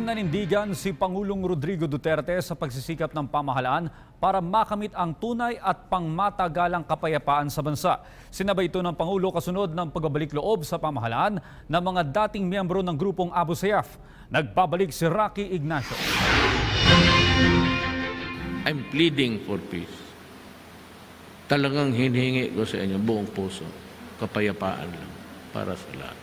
Nanindigan si Pangulong Rodrigo Duterte sa pagsisikap ng pamahalaan para makamit ang tunay at pangmatagalang kapayapaan sa bansa. Sinabay ito ng Pangulo kasunod ng pagbabalik loob sa pamahalaan ng mga dating miyembro ng grupong Abu Sayyaf. Nagbabalik si Rocky Ignacio. I'm pleading for peace. Talagang hinihingi ko sa inyo buong puso, kapayapaan lang para sa lahat.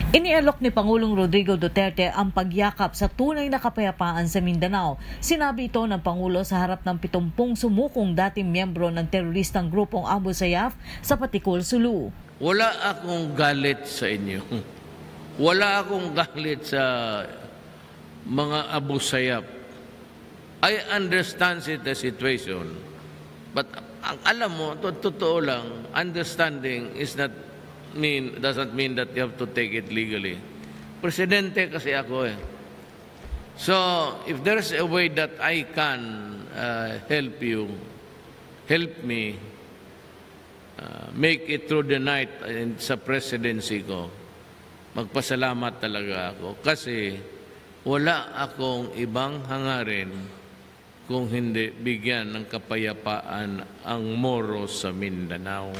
Inialok ni Pangulong Rodrigo Duterte ang pagyakap sa tunay na kapayapaan sa Mindanao. Sinabi ito ng Pangulo sa harap ng 70 sumukong dating miyembro ng teroristang grupong Abu Sayyaf sa Patikul, Sulu. Wala akong galit sa inyo. Wala akong galit sa mga Abu Sayyaf. I understand the situation. But ang alam mo, totoo lang, understanding doesn't mean that you have to take it legally. Presidente kasi ako eh. So, if there's a way that I can help me make it through the night sa presidency ko, magpasalamat talaga ako. Kasi wala akong ibang hangarin kung hindi bigyan ng kapayapaan ang Moro sa Mindanao.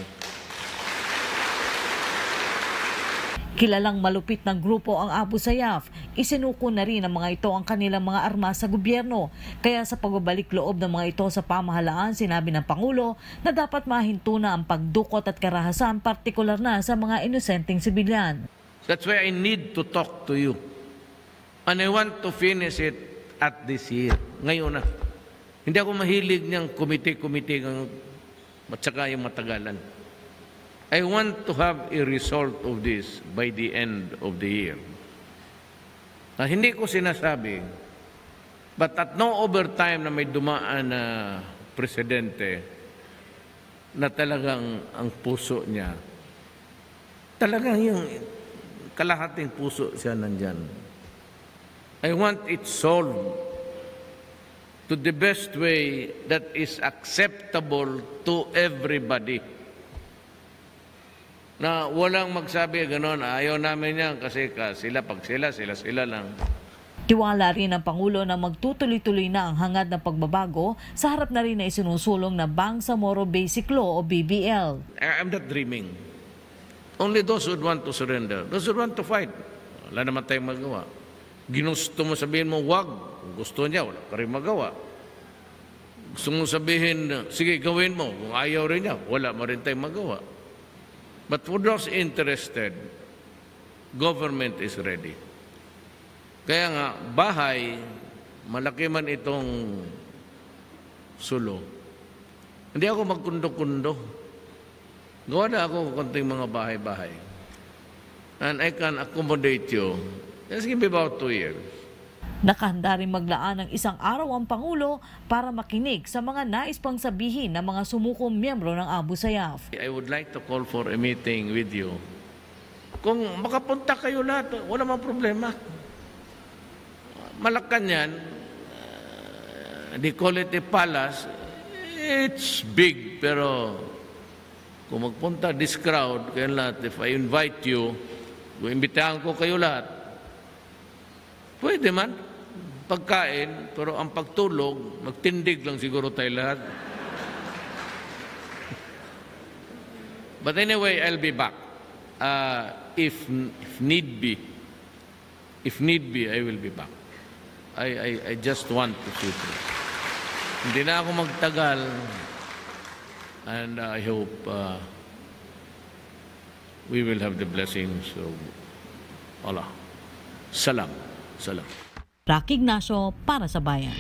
Kilalang malupit ng grupo ang Abu Sayyaf. Isinuko na rin ng mga ito ang kanilang mga armas sa gobyerno. Kaya sa pagbabalik loob ng mga ito sa pamahalaan, sinabi ng Pangulo na dapat mahinto na ang pagdukot at karahasan, partikular na sa mga inosenteng sibilyan. That's why I need to talk to you. And I want to finish it at this year. Ngayon na. Hindi ako mahilig niyang komite-komite at saka yung matagalan. I want to have a result of this by the end of the year. Na hindi ko sinasabi, but at no overtime na may dumaan na presidente na talagang ang puso niya, talagang yung kalahating puso siya nandyan. I want it solved to the best way that is acceptable to everybody. Na walang magsabi gano'n, ayaw namin yan kasi pag sila lang. Tiwala rin ng Pangulo na magtutuloy-tuloy na ang hangad ng pagbabago sa harap na rin na isinusulong na Bangsamoro Basic Law o BBL. I'm not dreaming. Only those who want to surrender, those who want to fight. Wala naman tayong magawa. Ginusto mo sabihin mo, wag. Kung gusto niya, wala ka rin magawa. Gusto mo sabihin, sige, gawin mo. Kung ayaw rin niya, wala mo rin tayong magawa. But for those interested, government is ready. Kaya nga, bahay, malaki man itong Sulu. Hindi ako magkundo-kundo. Gawa na ako konting mga bahay-bahay. And I can accommodate you. Just give me about 2 years. Nakahanda rin maglaan ng isang araw ang Pangulo para makinig sa mga nais pang sabihin ng mga sumukong miyembro ng Abu Sayyaf. I would like to call for a meeting with you. Kung makapunta kayo lahat, wala mang problema. Malacanang, they call it a palace. It's big, pero kung magpunta this crowd, kayo lahat, if I invite you, kung imbitahan ko kayo lahat, pwede man. Pagkain, pero ang pagtulog, magtindig lang siguro tayo lahat. But anyway, I'll be back. If need be, I will be back. I just want to see through. Hindi na ako magtagal. And I hope we will have the blessings of Allah. Salam. Salam. Rocky Ignacio para sa Bayan.